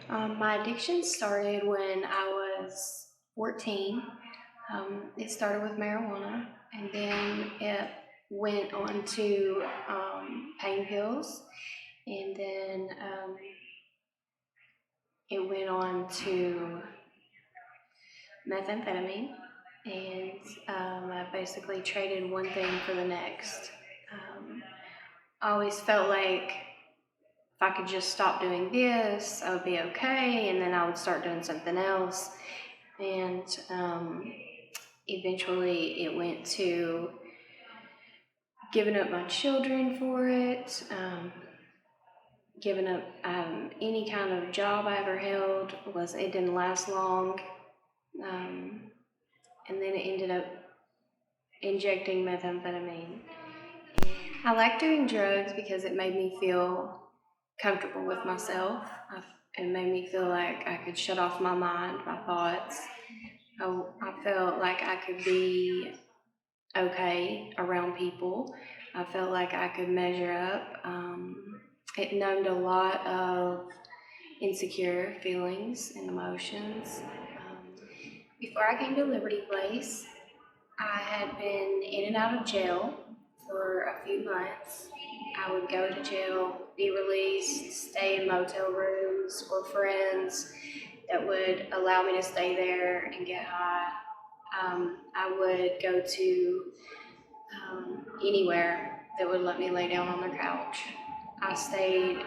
My addiction started when I was 14. It started with marijuana, and then it went on to pain pills, and then it went on to methamphetamine, and I basically traded one thing for the next. I always felt like if I could just stop doing this, I would be okay, and then I would start doing something else. And eventually it went to giving up my children for it, giving up any kind of job I ever held. It didn't last long. And then it ended up injecting methamphetamine. I like doing drugs because it made me feel comfortable with myself. It made me feel like I could shut off my mind, my thoughts. I felt like I could be okay around people. I felt like I could measure up. It numbed a lot of insecure feelings and emotions. Before I came to Liberty Place, I had been in and out of jail for a few months. I would go to jail, be released, stay in motel rooms for friends that would allow me to stay there and get high. I would go to anywhere that would let me lay down on the couch. I stayed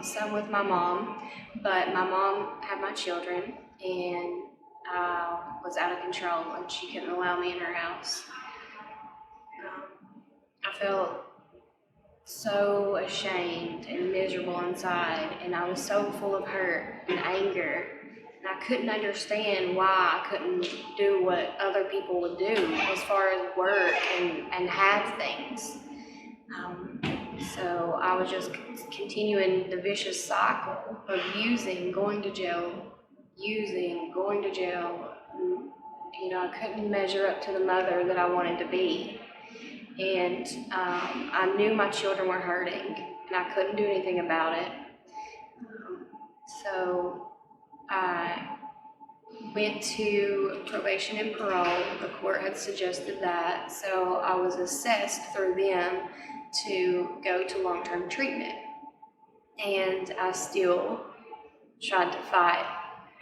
some with my mom, but my mom had my children, and I was out of control, and she couldn't allow me in her house. I felt so ashamed and miserable inside, and I was so full of hurt and anger, and I couldn't understand why I couldn't do what other people would do as far as work and have things. So I was just continuing the vicious cycle of going to jail. I couldn't measure up to the mother that I wanted to be. And I knew my children were hurting, and I couldn't do anything about it. So I went to probation and parole. The court had suggested that, so I was assessed through them to go to long-term treatment. And I still tried to fight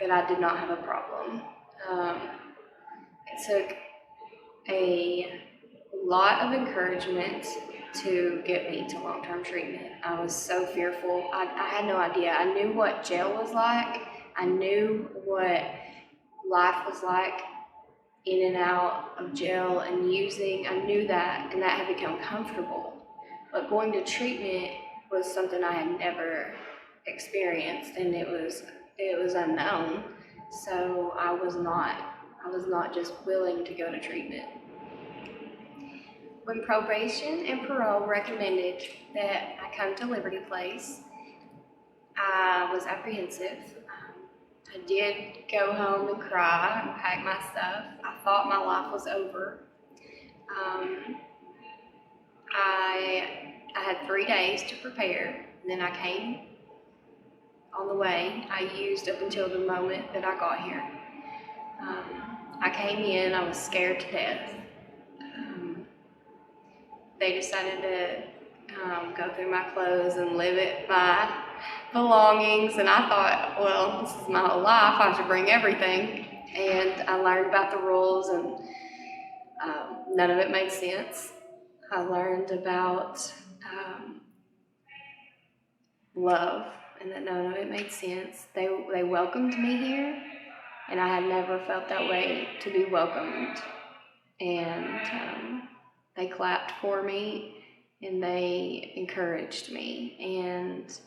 that I did not have a problem. It took a lot of encouragement to get me to long-term treatment. I was so fearful. I had no idea. I knew what jail was like. I knew what life was like in and out of jail and using. I knew that, and that had become comfortable. But going to treatment was something I had never experienced, and it was unknown. So I was not just willing to go to treatment. When probation and parole recommended that I come to Liberty Place, I was apprehensive. I did go home and cry and pack my stuff. I thought my life was over. I had 3 days to prepare, and then I came on the way. I used up until the moment that I got here. I came in, I was scared to death. They decided to go through my clothes and limit my belongings, and I thought, well, this is my whole life, I should bring everything. And I learned about the rules, and none of it made sense. I learned about love, and that none of it made sense. They welcomed me here, and I had never felt that way, to be welcomed. And they clapped for me, and they encouraged me, and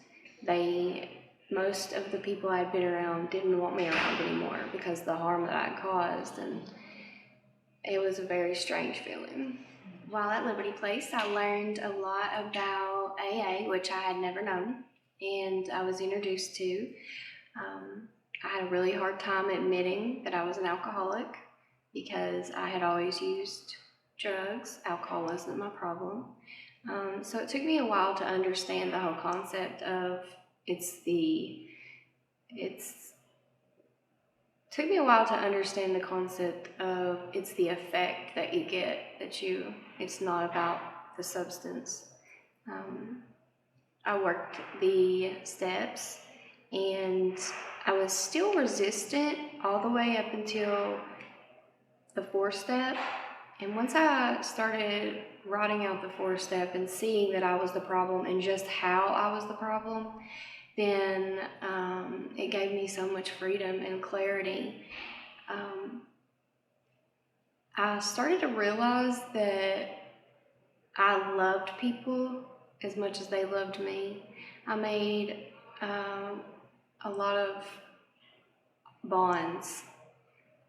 most of the people I'd been around didn't want me around anymore because of the harm that I'd caused, and it was a very strange feeling. While at Liberty Place, I learned a lot about AA, which I had never known, and I was introduced to. I had a really hard time admitting that I was an alcoholic because I had always used drugs. Alcohol wasn't my problem. So it took me a while to understand the whole concept of it's took me a while to understand the concept of it's the effect that you get, it's not about the substance. I worked the steps, and I was still resistant all the way up until the 4th step. And once I started writing out the 4th step and seeing that I was the problem and just how I was the problem, then it gave me so much freedom and clarity. I started to realize that I loved people as much as they loved me. I made a lot of bonds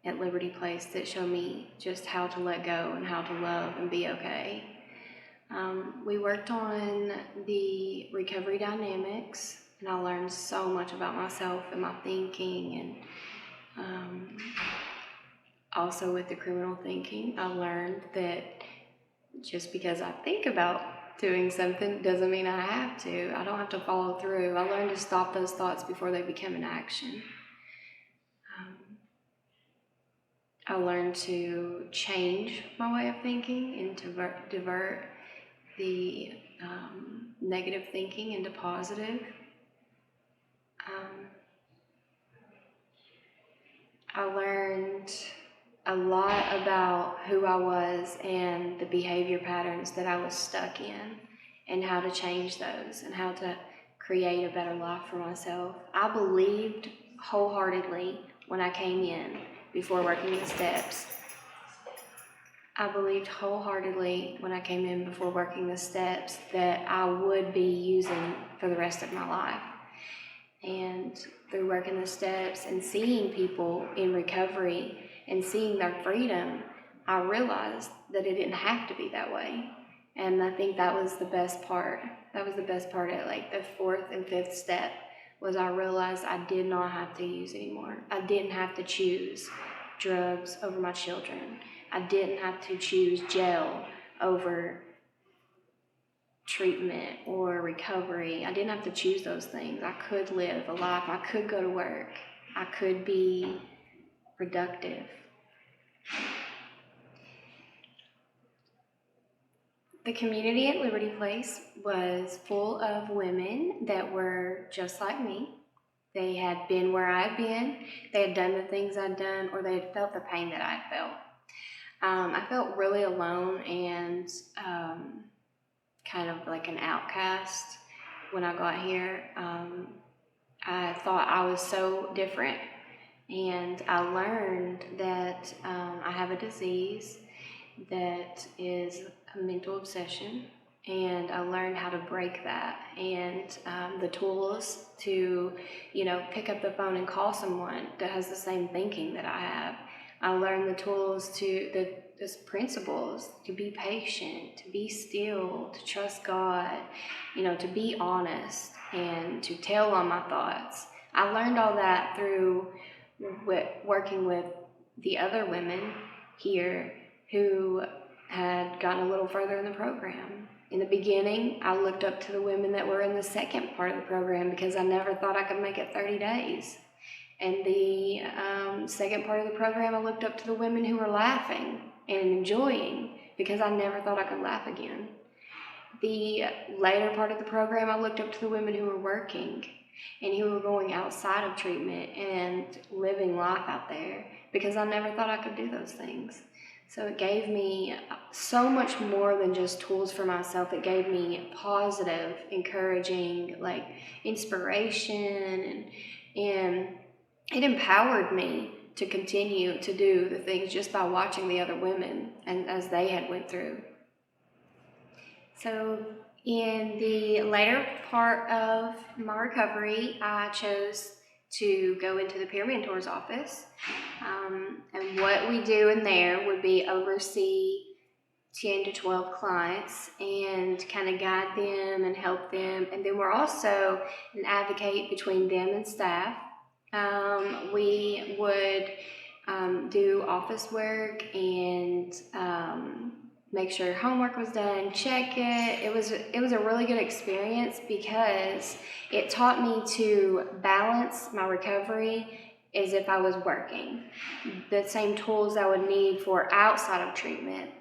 at Liberty Place that show me just how to let go and how to love and be okay. We worked on the recovery dynamics, and I learned so much about myself and my thinking, and also with the criminal thinking, I learned that just because I think about doing something doesn't mean I have to. I don't have to follow through. I learned to stop those thoughts before they become an action. I learned to change my way of thinking and to divert the negative thinking into positive. I learned a lot about who I was and the behavior patterns that I was stuck in, and how to change those and how to create a better life for myself. I believed wholeheartedly when I came in before working the steps. I believed wholeheartedly when I came in before working the steps that I would be using for the rest of my life. And through working the steps and seeing people in recovery and seeing their freedom, I realized that it didn't have to be that way. And I think that was the best part. That was the best part at like the 4th and 5th step, was I realized I did not have to use anymore. I didn't have to choose drugs over my children. I didn't have to choose jail over treatment or recovery. I didn't have to choose those things. I could live a life. I could go to work. I could be productive. The community at Liberty Place was full of women that were just like me. They had been where I had been. They had done the things I'd done, or they had felt the pain that I had felt. I felt really alone and kind of like an outcast when I got here. I thought I was so different, and I learned that I have a disease that is a mental obsession, and I learned how to break that, and the tools to, pick up the phone and call someone that has the same thinking that I have. I learned the tools the principles to be patient, to be still, to trust God, to be honest, and to tell on my thoughts. I learned all that through working with the other women here who had gotten a little further in the program. In the beginning, I looked up to the women that were in the second part of the program because I never thought I could make it 30 days. And the second part of the program, I looked up to the women who were laughing and enjoying because I never thought I could laugh again. The later part of the program, I looked up to the women who were working and who were going outside of treatment and living life out there because I never thought I could do those things. So it gave me so much more than just tools for myself. It gave me positive, encouraging, inspiration, and it empowered me to continue to do the things just by watching the other women and as they had went through. So in the later part of my recovery, I chose to go into the peer mentor's office. And what we do in there would be oversee 10 to 12 clients and kind of guide them and help them. And then we're also an advocate between them and staff. We would do office work and make sure homework was done, check it. It was a really good experience because it taught me to balance my recovery as if I was working. The same tools I would need for outside of treatment.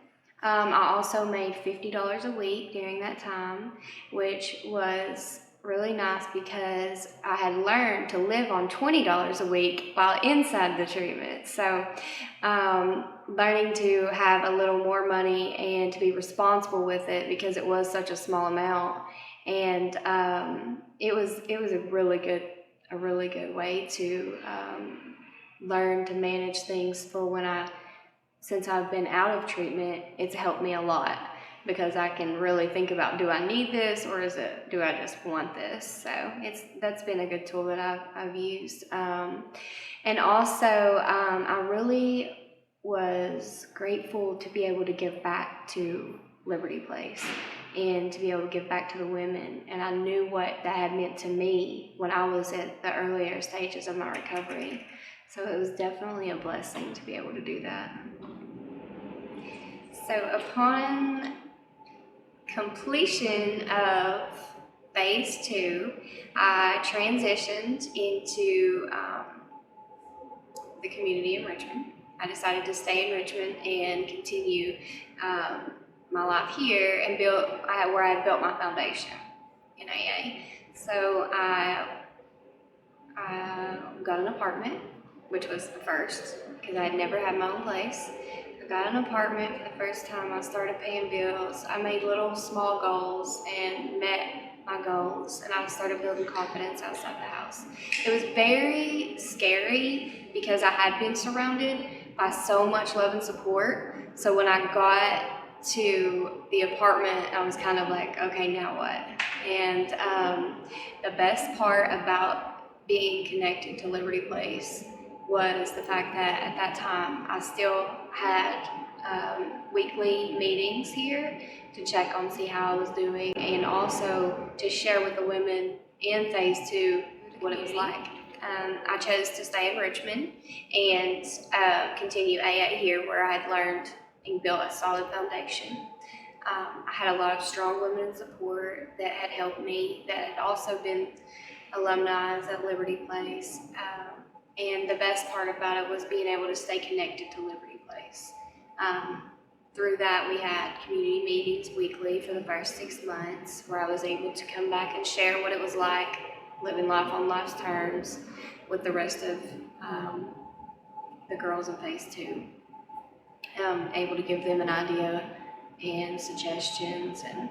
I also made $50 a week during that time, which was really nice because I had learned to live on $20 a week while inside the treatment. So learning to have a little more money and to be responsible with it because it was such a small amount. And it was a really good way to learn to manage things for since I've been out of treatment. It's helped me a lot because I can really think about, do I need this or do I just want this? So that's been a good tool that I've used. And also I really was grateful to be able to give back to Liberty Place and to be able to give back to the women. And I knew what that had meant to me when I was at the earlier stages of my recovery. So it was definitely a blessing to be able to do that. So upon completion of phase 2, I transitioned into the community in Richmond. I decided to stay in Richmond and continue my life here and where I had built my foundation in AA. So I got an apartment, which was the first because I had never had my own place. I got an apartment for the first time. I started paying bills. I made little small goals and met my goals, and I started building confidence outside the house. It was very scary because I had been surrounded by so much love and support. So when I got to the apartment, I was kind of like, okay, now what? And the best part about being connected to Liberty Place was the fact that at that time I still had weekly meetings here to check on, see how I was doing, and also to share with the women in phase 2 what it was like. I chose to stay in Richmond and continue AA here, where I had learned and built a solid foundation. I had a lot of strong women in support that had helped me, that had also been alumni at Liberty Place. And the best part about it was being able to stay connected to Liberty Place. Through that, we had community meetings weekly for the first 6 months, where I was able to come back and share what it was like living life on life's terms with the rest of the girls in phase 2. Able to give them an idea and suggestions and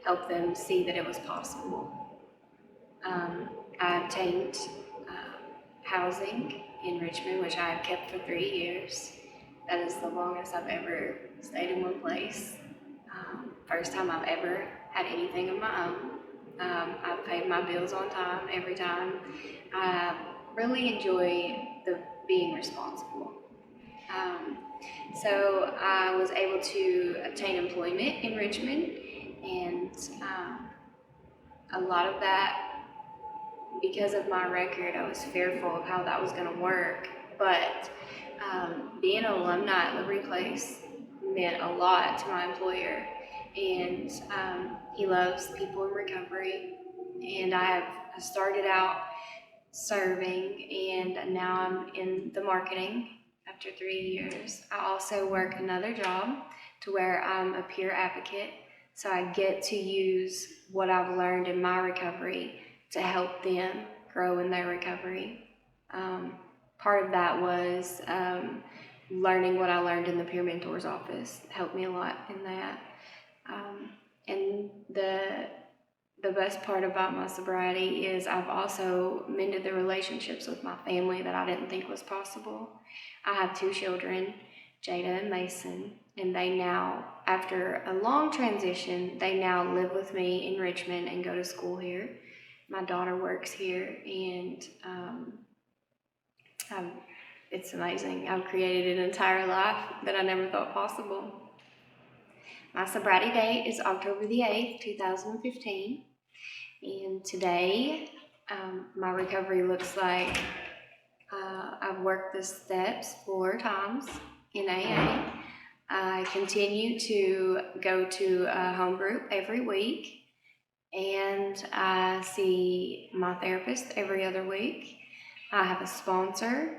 help them see that it was possible. I obtained housing in Richmond, which I have kept for 3 years. That is the longest I've ever stayed in one place. First time I've ever had anything of my own. I've paid my bills on time every time. I really enjoy being responsible. So I was able to obtain employment in Richmond, and a lot of that, because of my record, I was fearful of how that was going to work, but being an alumni at Liberty Place meant a lot to my employer, and he loves people in recovery, and I started out serving, and now I'm in the marketing after 3 years. I also work another job to where I'm a peer advocate, so I get to use what I've learned in my recovery to help them grow in their recovery. Part of that was learning what I learned in the peer mentor's office. It helped me a lot in that. And the best part about my sobriety is I've also mended the relationships with my family that I didn't think was possible. I have 2 children, Jada and Mason, and they now, after a long transition, they now live with me in Richmond and go to school here. My daughter works here, and it's amazing. I've created an entire life that I never thought possible. My sobriety date is October the 8th, 2015, and today my recovery looks like I've worked the steps 4 times in AA. I continue to go to a home group every week, and I see my therapist every other week. I have a sponsor,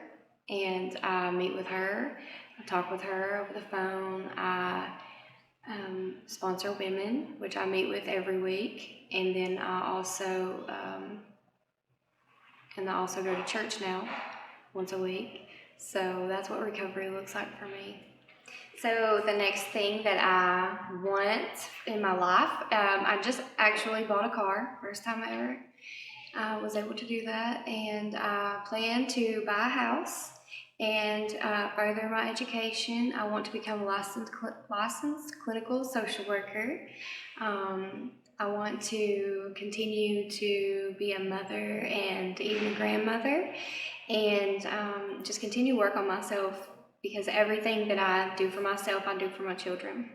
and I meet with her. I talk with her over the phone. I sponsor women, which I meet with every week, and then I also go to church now once a week. So that's what recovery looks like for me. So the next thing that I want in my life, I just actually bought a car, first time ever. I was able to do that, and I plan to buy a house and further my education. I want to become a licensed clinical social worker. I want to continue to be a mother and even a grandmother, and just continue to work on myself, because everything that I do for myself, I do for my children.